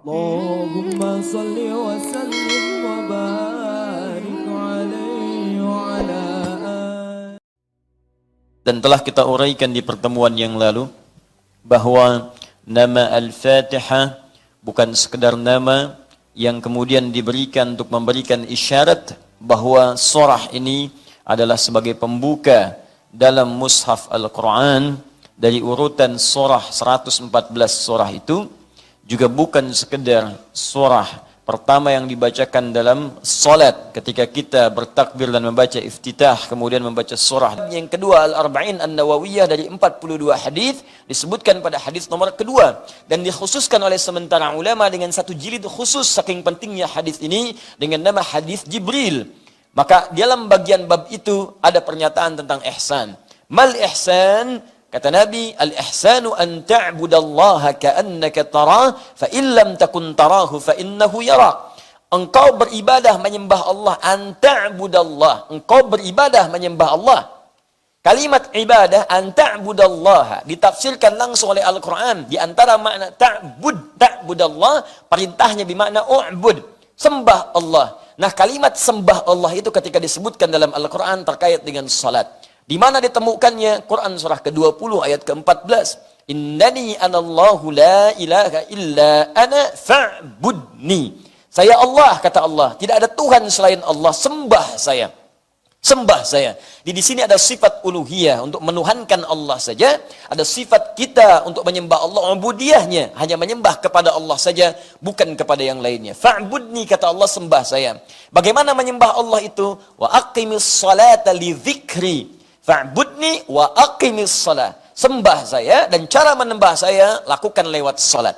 Allahumma salli wa sallim wa barik alaihi wa ala alihi. Dan telah kita uraikan di pertemuan yang lalu bahwa nama Al-Fatihah bukan sekedar nama yang kemudian diberikan untuk memberikan isyarat bahwa surah ini adalah sebagai pembuka dalam mushaf Al-Quran dari urutan surah 114 surah itu, juga bukan sekedar surah pertama yang dibacakan dalam salat ketika kita bertakbir dan membaca iftitah, kemudian membaca surah. Yang kedua, Al-Arba'in An-Nawawiyah dari 42 hadis disebutkan pada hadis nomor kedua, dan dikhususkan oleh sementara ulama dengan satu jilid khusus saking pentingnya hadis ini dengan nama hadis Jibril. Maka dalam bagian bab itu ada pernyataan tentang ihsan. Mal ihsan? Kata Nabi, al-ihsanu an ta'budallaha ka'annaka tarah, fa illam takun tarahu fa innahu yarak. Engkau beribadah menyembah Allah, an ta'budallah. Engkau beribadah menyembah Allah. Kalimat ibadah an ta'budallaha ditafsirkan langsung oleh Al-Quran. Di antara makna ta'budallah, perintahnya bermakna u'bud, sembah Allah. Nah, kalimat sembah Allah itu ketika disebutkan dalam Al-Quran terkait dengan salat. Di mana ditemukannya? Quran surah ke-20 ayat ke-14. Innani anallahu la ilaha illa ana fa'budni. Saya Allah, kata Allah. Tidak ada Tuhan selain Allah, sembah saya. Sembah saya. Di sini ada sifat uluhiyah untuk menuhankan Allah saja. Ada sifat kita untuk menyembah Allah, ubudiyahnya hanya menyembah kepada Allah saja, bukan kepada yang lainnya. Fa'budni, kata Allah, sembah saya. Bagaimana menyembah Allah itu? Wa aqimis salata li dzikri. Fa'budni wa aqimis salat. Sembah saya, dan cara menyembah saya lakukan lewat salat.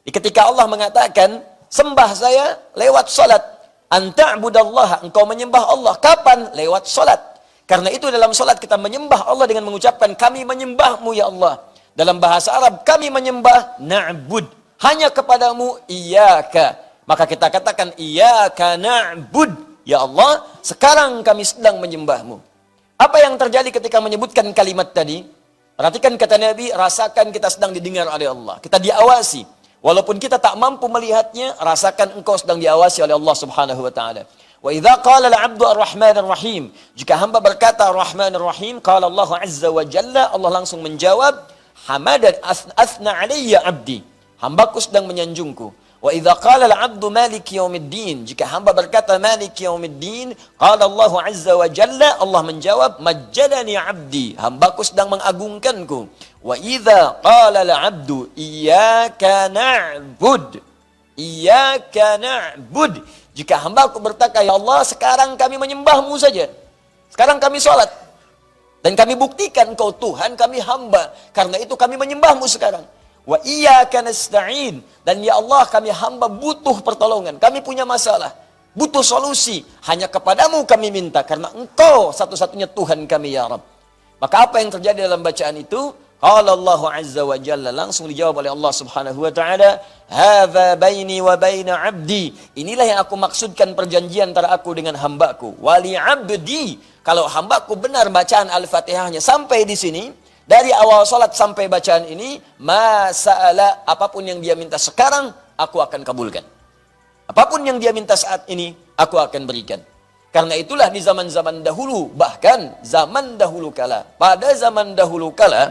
Ketika Allah mengatakan sembah saya lewat salat, anta'budallaha, engkau menyembah Allah kapan? Lewat salat. Karena itu dalam salat kita menyembah Allah dengan mengucapkan kami menyembahmu ya Allah. Dalam bahasa Arab kami menyembah na'bud, hanya kepadamu iyyaka. Maka kita katakan iyyaka na'bud, ya Allah, sekarang kami sedang menyembahmu. Apa yang terjadi ketika menyebutkan kalimat tadi? Perhatikan kata Nabi, rasakan kita sedang didengar oleh Allah. Kita diawasi. Walaupun kita tak mampu melihatnya, rasakan engkau sedang diawasi oleh Allah Subhanahu wa taala. Wa idza qala al-'abdu ar-rahman ar-rahim, jika hamba berkata ar-rahman ar-rahim, qala Allah azza wa jalla, Allah langsung menjawab, hamadan asna alayya 'abdi. Hambaku sedang menyanjungku. Wa idza qala al-'abdu maliki yaumiddin, jika hamba berkata maliki yaumiddin, qala Allah azza wa jalla, Allah menjawab majjadani 'abdi, hambaku sedang mengagungkanku. Wa idza qala al-'abdu iyyaka na'bud, iyyaka na'bud, jika hambaku berkata ya Allah, sekarang kami menyembahmu saja, sekarang kami salat, dan kami buktikan engkau Tuhan, kami hamba, karena itu kami menyembahmu sekarang. Wa iyyaka nasta'in, dan ya Allah kami hamba butuh pertolongan, kami punya masalah, butuh solusi, hanya kepadamu kami minta, karena engkau satu-satunya Tuhan kami ya Rabb. Maka apa yang terjadi dalam bacaan itu? Qala Allah azza wa jalla, langsung dijawab oleh Allah subhanahu wa ta'ala, hadza baini wa baina 'abdi, inilah yang aku maksudkan perjanjian antara aku dengan hambaku. Wali 'abdi, kalau hambaku benar bacaan Al-Fatihahnya sampai di sini, dari awal salat sampai bacaan ini, masa'ala, apapun yang dia minta sekarang, aku akan kabulkan. Apapun yang dia minta saat ini, aku akan berikan. Karena itulah di zaman-zaman dahulu, bahkan zaman dahulu kala, pada zaman dahulu kala,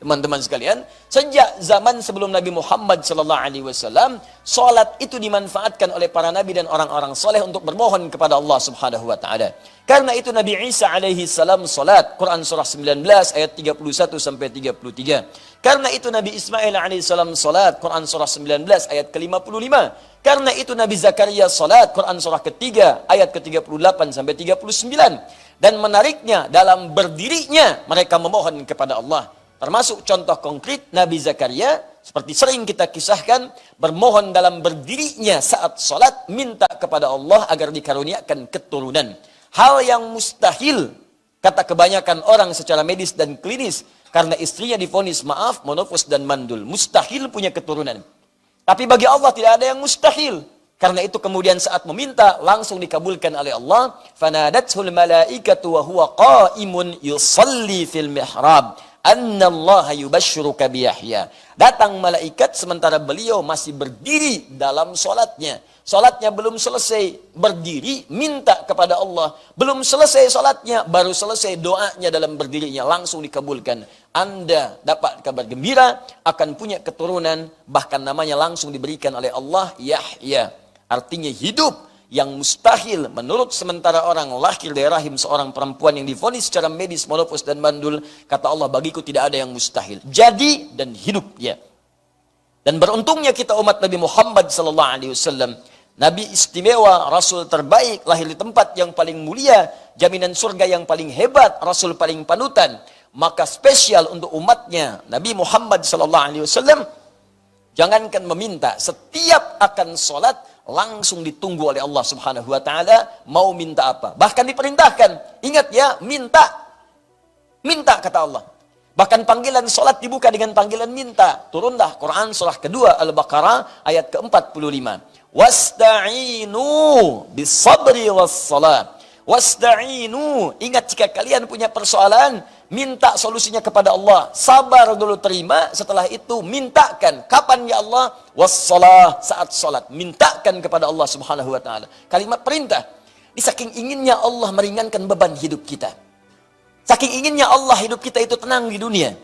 teman-teman sekalian, sejak zaman sebelum Nabi Muhammad SAW, salat itu dimanfaatkan oleh para nabi dan orang-orang soleh untuk bermohon kepada Allah Subhanahu wa taala. Karena itu Nabi Isa alaihi salam salat, Quran surah 19 ayat 31 sampai 33. Karena itu Nabi Ismail alaihi salam salat, Quran surah 19 ayat ke-55. Karena itu Nabi Zakaria salat, Quran surah ketiga ayat ke-38 sampai 39. Dan menariknya, dalam berdirinya mereka memohon kepada Allah. Termasuk contoh konkret Nabi Zakaria, seperti sering kita kisahkan, bermohon dalam berdirinya saat salat, minta kepada Allah agar dikaruniakan keturunan. Hal yang mustahil, kata kebanyakan orang secara medis dan klinis, karena istrinya divonis maaf, monofos dan mandul. Mustahil punya keturunan. Tapi bagi Allah tidak ada yang mustahil. Karena itu kemudian saat meminta, langsung dikabulkan oleh Allah. Fanadathul malaikatu wa huwa qa'imun yusalli fil mihrab. annallaha yubashshiruka bi Yahya. Datang malaikat sementara beliau masih berdiri dalam salatnya. Salatnya belum selesai, berdiri minta kepada Allah. Belum selesai salatnya, baru selesai doanya dalam berdirinya, langsung dikabulkan. Anda dapat kabar gembira akan punya keturunan, bahkan namanya langsung diberikan oleh Allah Yahya. Artinya hidup yang mustahil menurut sementara orang lahir dari rahim seorang perempuan yang divonis secara medis menopause dan mandul, kata Allah, bagiku tidak ada yang mustahil. Jadi dan hidup dia. Dan beruntungnya kita umat Nabi Muhammad sallallahu alaihi wasallam, Nabi istimewa, Rasul terbaik, lahir di tempat yang paling mulia, jaminan surga yang paling hebat, Rasul paling panutan. Maka spesial untuk umatnya Nabi Muhammad sallallahu alaihi wasallam, jangankan meminta, setiap akan sholat langsung ditunggu oleh Allah Subhanahu wa taala, mau minta apa. Bahkan diperintahkan, ingat ya, minta. Minta kata Allah. Bahkan panggilan sholat dibuka dengan panggilan minta. Turunlah Quran surah kedua Al-Baqarah ayat ke-45. Wasta'inu bis-sabri was-salat. Wasta'inu, ingat jika kalian punya persoalan, minta solusinya kepada Allah. Sabar dulu, terima. Setelah itu mintakan. Kapan ya Allah? Wassalah, saat salat. Mintakan kepada Allah Subhanahu wa taala. Kalimat perintah. Di saking inginnya Allah meringankan beban hidup kita. Saking inginnya Allah hidup kita itu tenang di dunia.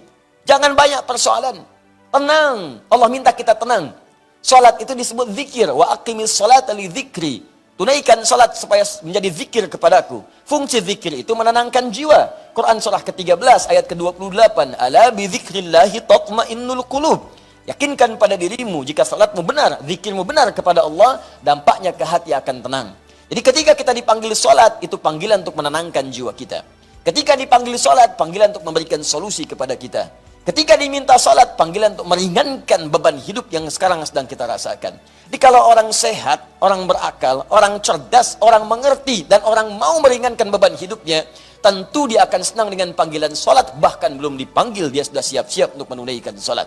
Jangan banyak persoalan. Tenang. Allah minta kita tenang. Salat itu disebut zikir. Wa aqimis salata li dzikri. Tunaikan salat supaya menjadi zikir kepadaku. Fungsi zikir itu menenangkan jiwa. Quran surah ke-13 ayat ke-28. Ala bi dzikrillahi tatmainnul qulub. Yakinkan pada dirimu, jika salatmu benar, zikirmu benar kepada Allah, dampaknya ke hati akan tenang. Jadi ketika kita dipanggil salat, itu panggilan untuk menenangkan jiwa kita. Ketika dipanggil salat, panggilan untuk memberikan solusi kepada kita. Ketika diminta salat, panggilan untuk meringankan beban hidup yang sekarang sedang kita rasakan. Jadi kalau orang sehat, orang berakal, orang cerdas, orang mengerti, dan orang mau meringankan beban hidupnya, tentu dia akan senang dengan panggilan salat, bahkan belum dipanggil, dia sudah siap-siap untuk menunaikan salat.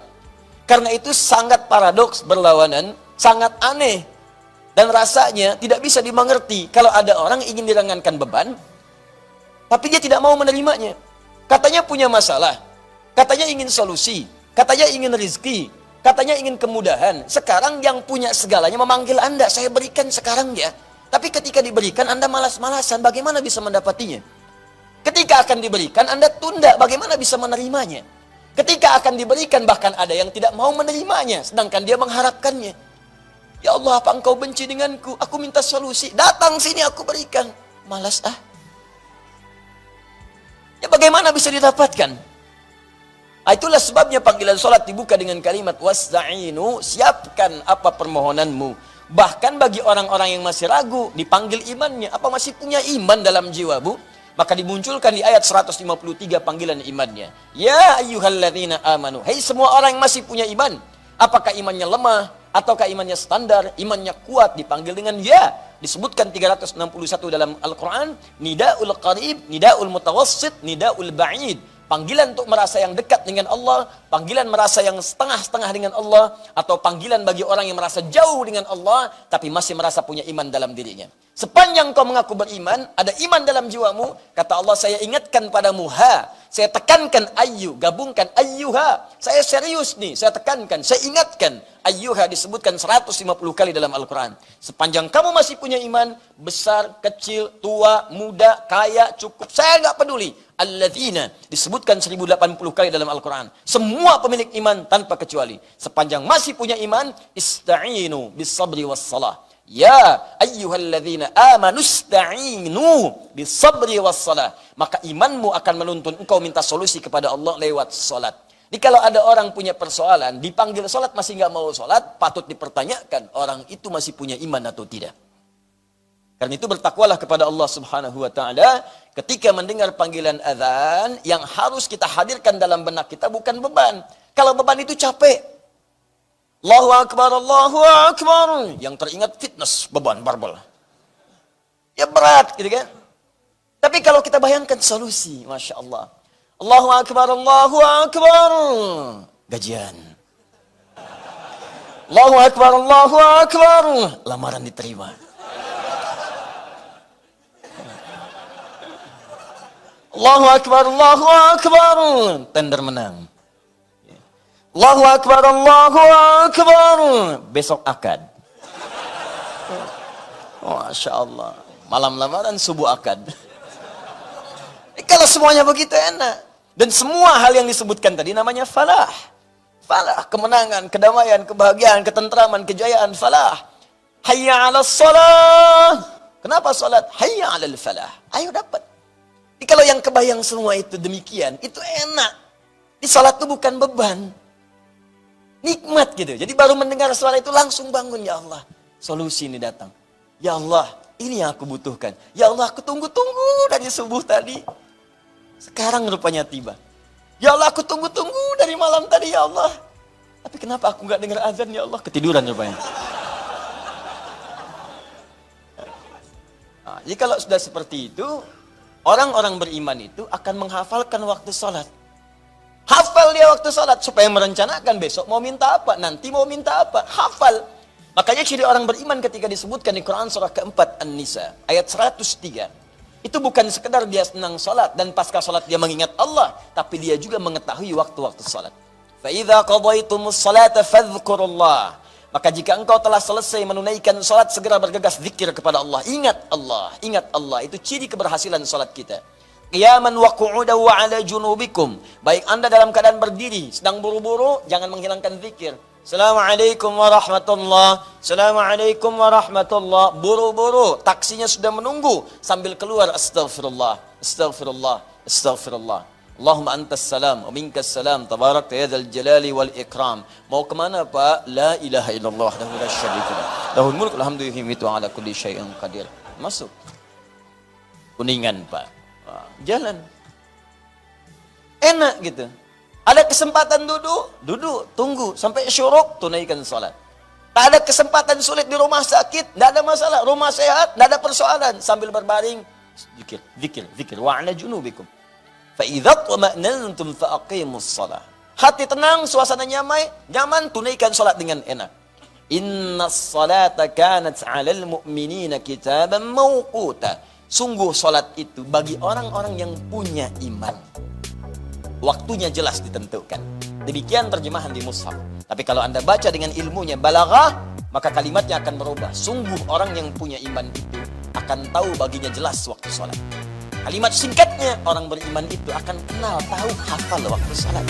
Karena itu sangat paradoks, berlawanan, sangat aneh, dan rasanya tidak bisa dimengerti kalau ada orang ingin diringankan beban, tapi dia tidak mau menerimanya. Katanya punya masalah, katanya ingin solusi, katanya ingin rezeki, katanya ingin kemudahan. Sekarang yang punya segalanya memanggil Anda, saya berikan sekarang ya. Tapi ketika diberikan Anda malas-malasan, bagaimana bisa mendapatinya? Ketika akan diberikan Anda tunda, bagaimana bisa menerimanya? Ketika akan diberikan bahkan ada yang tidak mau menerimanya, sedangkan dia mengharapkannya. Ya Allah, apa engkau benci denganku? Aku minta solusi, datang sini aku berikan. Malas ah. Ya bagaimana bisa didapatkan? Itulah sebabnya panggilan salat dibuka dengan kalimat wasta'inu, siapkan apa permohonanmu. Bahkan bagi orang-orang yang masih ragu, dipanggil imannya. Apa masih punya iman dalam jiwa, Bu? Maka dimunculkan di ayat 153 panggilan imannya. Ya ayyuhalladzina amanu. Hei semua orang yang masih punya iman. Apakah imannya lemah? Ataukah imannya standar? Imannya kuat? Dipanggil dengan ya. Disebutkan 361 dalam Al-Quran. Nida'ul qarib, nida'ul mutawassit, nida'ul ba'id. Panggilan untuk merasa yang dekat dengan Allah, panggilan merasa yang setengah-setengah dengan Allah, atau panggilan bagi orang yang merasa jauh dengan Allah, tapi masih merasa punya iman dalam dirinya. Sepanjang kau mengaku beriman, ada iman dalam jiwamu, kata Allah, saya ingatkan padamu, saya tekankan ayyu, gabungkan ayyuha, saya serius nih, saya tekankan, saya ingatkan, ayyuha disebutkan 150 kali dalam Al-Quran. Sepanjang kamu masih punya iman, besar, kecil, tua, muda, kaya, cukup, saya nggak peduli. Alladzina disebutkan 1080 kali dalam Al-Quran. Semua pemilik iman tanpa kecuali. Sepanjang masih punya iman, ista'inu bis sabri was salah. Ya ayyuhalladzina amanu ista'inu bis sabri was salah. Maka imanmu akan menuntun engkau minta solusi kepada Allah lewat salat. Jadi kalau ada orang punya persoalan, dipanggil salat masih nggak mau salat, patut dipertanyakan orang itu masih punya iman atau tidak. Karena itu bertakwalah kepada Allah Subhanahu wa taala ketika mendengar panggilan azan, yang harus kita hadirkan dalam benak kita bukan beban. Kalau beban itu capek. Allahu akbar, Allahu akbar. Yang teringat fitness, beban barbel. Ya berat gitu kan. Tapi kalau kita bayangkan solusi, Masya Allah. Allahu akbar, Allahu akbar. Gajian. Allahu akbar, Allahu akbar. Lamaran diterima. Allahu Akbar, Allahu Akbar. Tender menang. Allahu Akbar, Allahu Akbar. Besok akad. Masya Allah. Malam lamaran, subuh akad. Kalau semuanya begitu enak. Dan semua hal yang disebutkan tadi namanya falah. Falah, kemenangan, kedamaian, kebahagiaan, ketentraman, kejayaan, falah. Hayya 'alas shalah. Kenapa salat? Hayya 'alal falah. Ayo dapat. Jadi kalau yang kebayang semua itu demikian, itu enak. Di salat itu bukan beban. Nikmat gitu. Jadi baru mendengar suara itu langsung bangun, ya Allah. Solusi ini datang. Ya Allah, ini yang aku butuhkan. Ya Allah, aku tunggu-tunggu dari subuh tadi. Sekarang rupanya tiba. Ya Allah, aku tunggu-tunggu dari malam tadi, ya Allah. Tapi kenapa aku nggak dengar azan, ya Allah? Ketiduran rupanya. Nah, jadi kalau sudah seperti itu, orang-orang beriman itu akan menghafalkan waktu sholat. Hafal dia waktu sholat supaya merencanakan besok mau minta apa, nanti mau minta apa. Hafal. Makanya ciri orang beriman ketika disebutkan di Quran surah keempat An-Nisa ayat 103. Itu bukan sekedar dia senang sholat dan pasca sholat dia mengingat Allah, tapi dia juga mengetahui waktu-waktu sholat. فَإِذَا قَضَيْتُمُ الصَّلَاةَ فَاذْكُرُوا اللَّهَ. Maka jika engkau telah selesai menunaikan sholat, segera bergegas zikir kepada Allah. Ingat Allah, ingat Allah. Itu ciri keberhasilan sholat kita. Qiyaman wa qu'udan wa 'ala junubikum. Baik Anda dalam keadaan berdiri, sedang buru-buru, jangan menghilangkan zikir. Assalamualaikum warahmatullahi. Assalamualaikum warahmatullahi. Buru-buru, taksinya sudah menunggu sambil keluar astaghfirullah, astaghfirullah, astaghfirullah. Allahumma antas salam wa minkas salam tabarakta ya dzal jalali wal ikram. Mau kemana Pak? La ilaha illallah wahdahu la syarika lah. Lahul mulku wa hamdu yuhyitu ala kulli syai'in qadir. Masuk. Kuningan Pak. Jalan. Enak gitu. Ada kesempatan duduk, tunggu sampai syuruk, tunaikan salat. Tak ada kesempatan sulit di rumah sakit, tidak ada masalah. Rumah sehat, tidak ada persoalan. Sambil berbaring, zikir, zikir, zikir. Wa 'ala junubikum. Fa idza tuma'nantum fa aqimus shalah. Hati tenang, suasana nyaman, tunaikan salat dengan enak. Innas salata kanat 'alal mu'minina kitaban mawquta. Sungguh salat itu bagi orang-orang yang punya iman. Waktunya jelas ditentukan. Demikian terjemahan di mushaf. Tapi kalau Anda baca dengan ilmunya balaghah, maka kalimatnya akan berubah. Sungguh orang yang punya iman itu akan tahu baginya jelas waktu salat. Kalimat singkatnya, orang beriman itu akan kenal, tahu, hafal waktu salat.